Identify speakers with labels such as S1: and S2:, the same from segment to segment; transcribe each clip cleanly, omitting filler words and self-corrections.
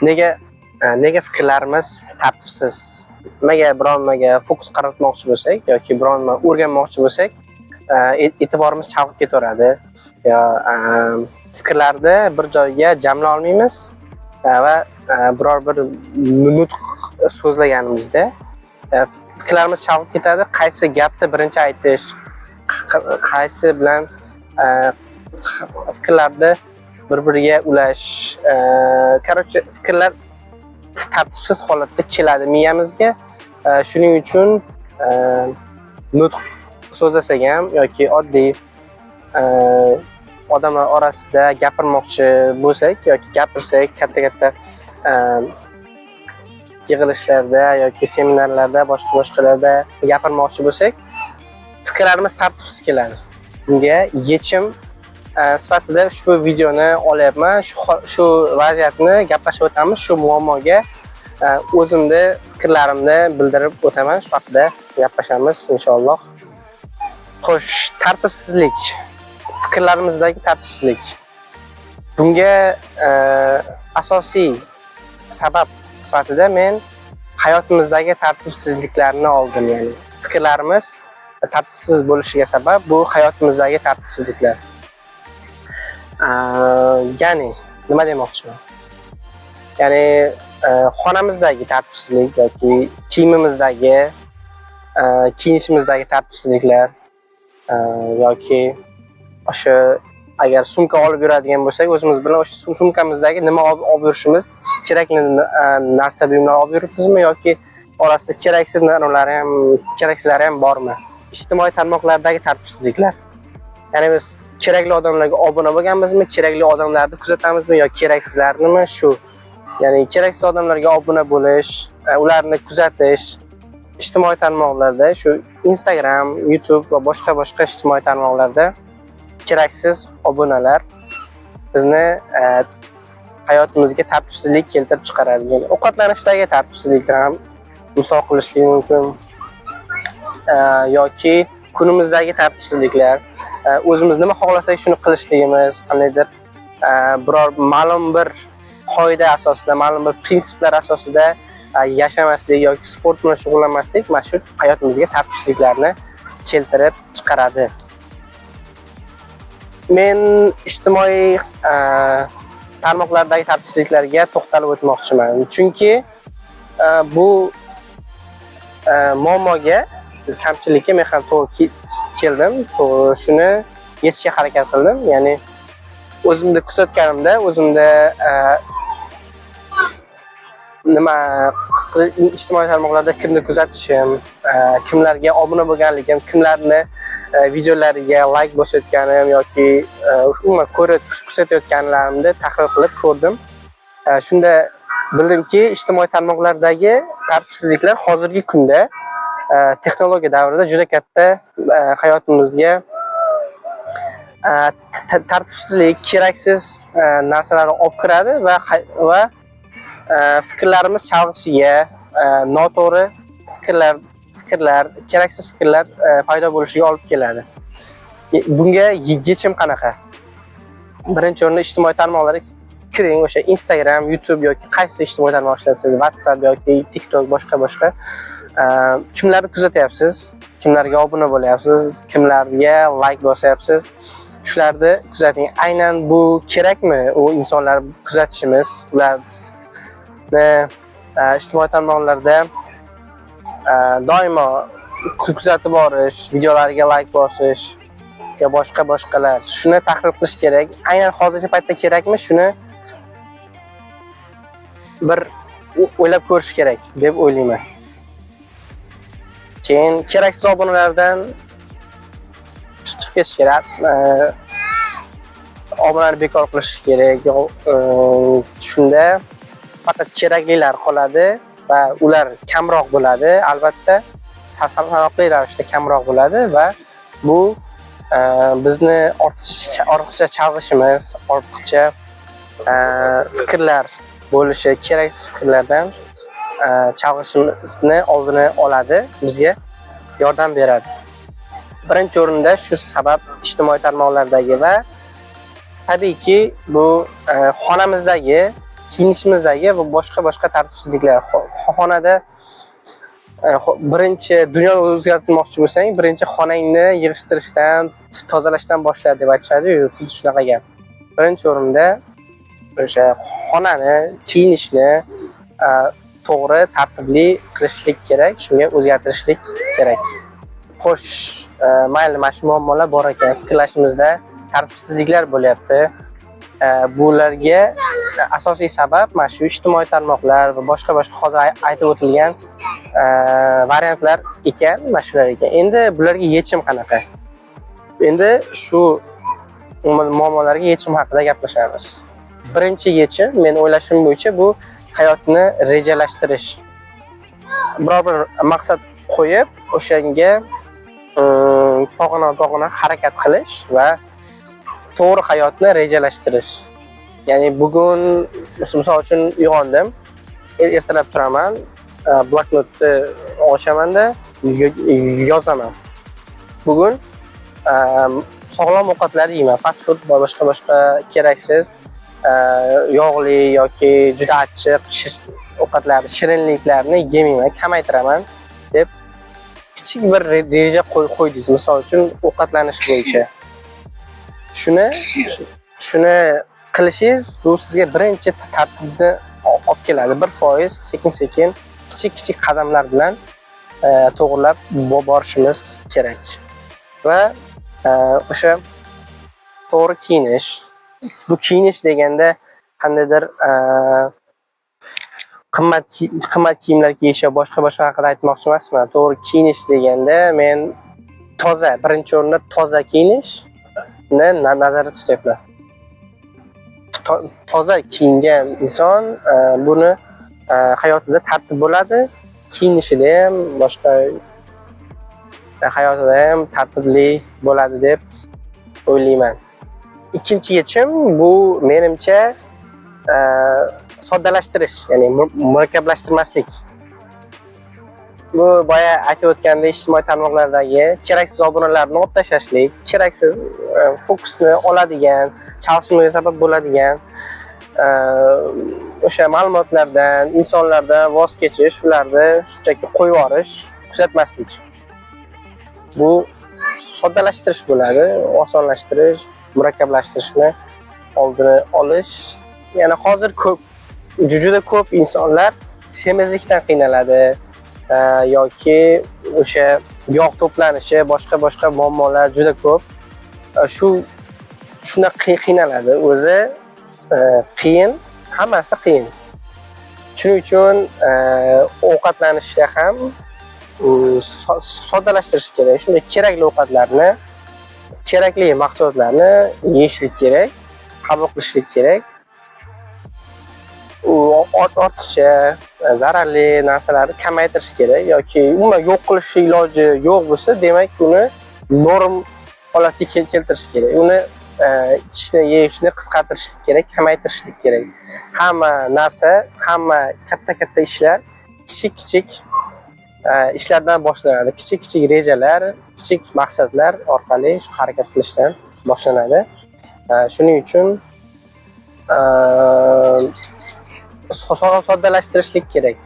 S1: Nega fikrlarimiz tartibsiz? Nimaga bironmaga fokus qaratmoqchi bo'lsak yoki bironma o'rganmoqchi bo'lsak, e'tiborimiz chalg'ib ketaveradi. Yo fikrlarni bir joyga jamlay olmaymiz va biror bir nutq so'zlaganimizda fikrlarimiz chalg'ib ketadi. Qaysi gapni birinchi aytish, qaysi bilan fikrlarni bir-biriga ulash, короче, fikrlar tartibsiz holatda keladi miyamizga. Shuning uchun nutq so'zlasak ham yoki oddiy odamlar orasida gapirmoqchi bo'lsak yoki gapirsak, katta yig'ilishlarda yoki seminarlarda, boshqalarda gapirmoqchi bo'lsak, fikrlarimiz tartibsiz keladi. Bunga yechim sifatida ushbu videoni olyapman. Shu vaziyatni gaplashib o'tamiz. Shu muammoga o'zimni fikrlarimni bildirib o'taman. Shu haqida gaplashamiz inshaalloh. Xo'sh, tartibsizlik. Fikrlarimizdagi tartibsizlik. Bunga asosiy sabab sifatida men hayotimizdagi tartibsizliklarni oldim, ya'ni fikrlarimiz tartibsiz bo'lishiga sabab bu hayotimizdagi tartibsizliklar. Ya'ni nima demoqchiman? Ya'ni xonamizdagi tartibsizlik yoki kiyimimizdagi, kiyinishimizdagi tartibsizliklar yoki o'sha agar sumka olib yuradigan bo'lsak, o'zimiz bilan o'sha sumkamizdagi nima olib yurishimiz, kerakli narsa buyumlar olib yuribmizmi yoki orasida keraksiz narsalar ham, keraksizlari ham bormi? Ijtimoiy tarmoqlardagi tartibsizliklar. Ya'ni biz kerakli odamlarga obuna bo'lganmizmi, kerakli odamlarni kuzatamizmi yoki keraksizlarnimi? Shu. Ya'ni keraksiz odamlarga obuna bo'lish, ularni kuzatish ijtimoiy tarmoqlarda, shu Instagram, YouTube va boshqa ijtimoiy tarmoqlarda keraksiz obunalar bizni hayotimizga tartibsizlik keltirib chiqaradi. Ya'ni ovqatlanishdagi tartibsizliklar ham misol qilishlik mumkin. Yoki kunimizdagi tartibsizliklar, o'zimiz nima xohlasak shuni qilishligimiz, qandaydir biror ma'lum bir qoida asosida, ma'lum bir prinsiplar asosida yashamaslik yoki sport bilan shug'ullanmaslik mana shu hayotimizga tartibsizliklarni keltirib chiqaradi. Men ijtimoiy tarmoqlardagi tartibsizliklarga to'xtalib o'tmoqchiman. Chunki bu muammoga, kamchilikka men ham to'g'ri keldim. To'g'ri shuni yechishga harakat qildim. Ya'ni o'zimni kuzatganimda, o'zimda nima ijtimoiy tarmoqlarda kimni kuzatishim, kimlarga obuna bo'lganligim, kimlarni videolariga like bosayotganim yoki umuman ko'rib kuzatayotganlarimni tahlil qilib ko'rdim. Shunda bildimki, ijtimoiy tarmoqlardagi tartibsizliklar hozirgi kunda texnologiya davrida juda katta hayotimizga tartibsizlik, keraksiz narsalarni olib kiradi va fikrlarimiz chalg'ishiga, noto'g'ri fikrlar, keraksiz fikrlar paydo bo'lishiga olib keladi. Bunga yechim qanaqa? Birinchi o'rinda ijtimoiy tarmoqlarga kiring, o'sha Instagram, YouTube yoki qaysi ijtimoiy tarmoq ishlasangiz, WhatsApp yoki TikTok, boshqa kimlarni kuzatyapsiz, kimlarga obuna bo'lyapsiz, kimlarga like bosyapsiz, shularni kuzating. Aynan bu kerakmi? U insonlar kuzatishimiz, ularni ijtimoiy tarmoqlarda doimo kuzatib borish, videolariga like bosish va boshqalar. Shuni tahlil qilish kerak. Aynan hozirgi paytda kerakmi? Shuni bir o'ylab ko'rish kerak deb o'ylayman. Keyin keraksiz obunalardan chiqib ketish kerak. Obunalarni bekor qilish kerak. Shunda faqat keraklilar qoladi va ular kamroq bo'ladi. Albatta, sanoqli ravishda kamroq bo'ladi va bu bizni ortiqcha chalg'ishimiz, ortiqcha fikrlar bo'lishi, keraksiz fikrlardan chalg'ishimizni oldini oladi, bizga yordam beradi. Birinchi o'rinda shu sabab ijtimoiy tarmoqlardagi va tabiiyki bu xonamizdagi kiyinishimizdagi va boshqa tartibsizliklar. Xonada birinchi dunyoni o'zgartirmoqchi bo'lsang, birinchi xonangni yig'ishtirishdan, tozalashdan boshla deb aytishadi-yu, xuddi shunaqa gap. Birinchi o'rinda o'sha xonani, kiyinishni to'g'ri, tartibli qilishlik kerak, shunga o'zgartirishlik kerak. Xo'sh, mayli, mana shu muammolar bor ekan, fikrlashimizda tartibsizliklar bo'lyapti. Bularga asosiy sabab mana shu ijtimoiy tarmoqlar va boshqa hozir aytib o'tilgan variantlar ekan, mana shular ekan. Endi bularga yechim qanaqa? Endi shu muammolarga yechim haqida gaplashamiz. Birinchi yechim, men o'ylashim bo'yicha, bu hayotni rejalashtirish. Biror bir maqsad qo'yib, o'shanga pog'ona harakat qilish va to'g'ri hayotni rejalashtirish. Ya'ni bugun misol uchun uyg'ondim, ertalab turaman, bloknotni ochaman-da, yozaman. Bugun sog'lom ovqatlar yeyman, fast food va boshqa keraksiz yog'li yoki juda achchiq ovqatlarni, shirinliklarni yemayman, kamaytiraman deb kichik bir reja qo'ydingiz, misol uchun ovqatlanish bo'yicha. Shuni qilishingiz bu sizga birinchi tartibni olib keladi. 1% sekin-sekin, kichik qadamlar bilan to'g'rilab borishimiz kerak. Va o'sha to'g'ri kiyinish. Bu kiyinish deganda qandaydir qimmat kiyimlar kiyish va boshqa haqida aytmoqchi emasman. To'g'ri kiyinish deganda men birinchi o'rinda toza kiyinishni nazarda tutyapman. Toza kiyingan inson buni hayotida tartib bo'ladi, kiyinishida ham, boshqa hayotida ham tartibli bo'ladi deb o'ylayman. Ikkinchi yechim bu menimcha soddalashtirish, ya'ni murakkablashtirmaslik. Bu boya aytib o'tgandek, ijtimoiy tarmoqlardagi keraksiz obunalarni olib tashlashlik, keraksiz fokusni oladigan, chalg'ishimga sabab bo'ladigan o'sha ma'lumotlardan, insonlardan voz kechish, ularni shunchaki qo'yib yuborish, kuzatmaslik. Bu soddalashtirish bo'ladi, osonlashtirish, murakkablashtirishni oldini olish. Yana hozir juda ko'p insonlar semizlikdan qiynaladi yoki o'sha yog' to'planishi, boshqa muammolar juda ko'p. Shuna qiynaladi. O'zi qiyin, hammasi qiyin. Shuning uchun ovqatlanishda ham soddalashtirish kerak. Shunday kerakli ovqatlarni, kerakli mahsulotlarni yeyishlik kerak, qabul qilishlik kerak. Ortiqcha zararli narsalarni kamaytirish kerak yoki umuman yo'q qilish iloji yo'q bo'lsa, demak uni norm holatiga keltirish kerak. Uni ichishni, yeyishni qisqartirishlik kerak, kamaytirishlik kerak. Hamma narsa, hamma katta ishlar kichik ishlardan boshlanadi. Kichik rejalar, kichik maqsadlar orqali shu harakat qilishdan boshlanadi. Shuning uchun soddalashtirishlik kerak.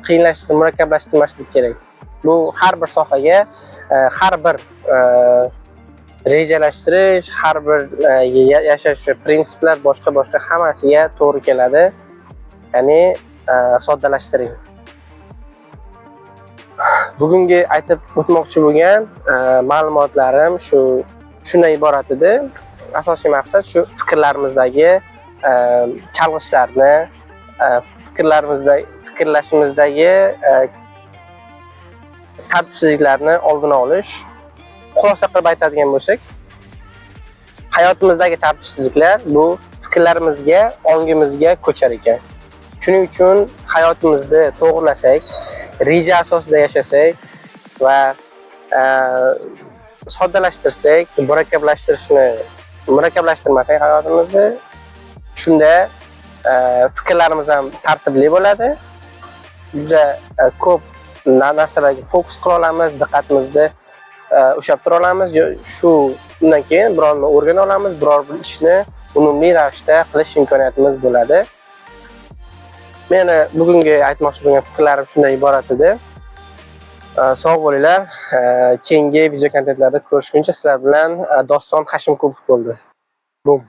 S1: Qiyinlashtirib, murakkablashtirmaslik kerak. Bu har bir sohaga, har bir rejalashtirish, har bir yashash prinsiplar boshqa hammasiga to'g'ri keladi. Ya'ni soddalashtiring. Bugungi aytib o'tmoqchi bo'lgan ma'lumotlarim shundan iborat edi. Asosiy maqsad shu fikrlarimizdagi chalg'ishlarni, fikrlashimizdagi tartibsizliklarni oldini olish. Xulosa qilib aytadigan bo'lsak, hayotimizdagi tartibsizliklar bu fikrlarimizga, ongimizga ko'char ekan. Shuning uchun hayotimizni to'g'rilasak, reja asosida yashasak va soddalashtirsak, murakkablashtirmasak hayotimizni, shunda fikrlarimiz ham tartibli bo'ladi. Juda ko'p narsalarga fokus qila olamiz, diqqatimizni ushlab tura olamiz. Undan keyin birorni o'rgana olamiz, biror bir ishni unumli ravishda qilish imkoniyatimiz bo'ladi. Meni bugungi aytmoqchi bo'lgan fikrlarim shundan iborat edi. Sog' bo'linglar. Keyingi video kontentlarda ko'rishguncha sizlar bilan Doston Hashimqulov bo'ldi. Bum.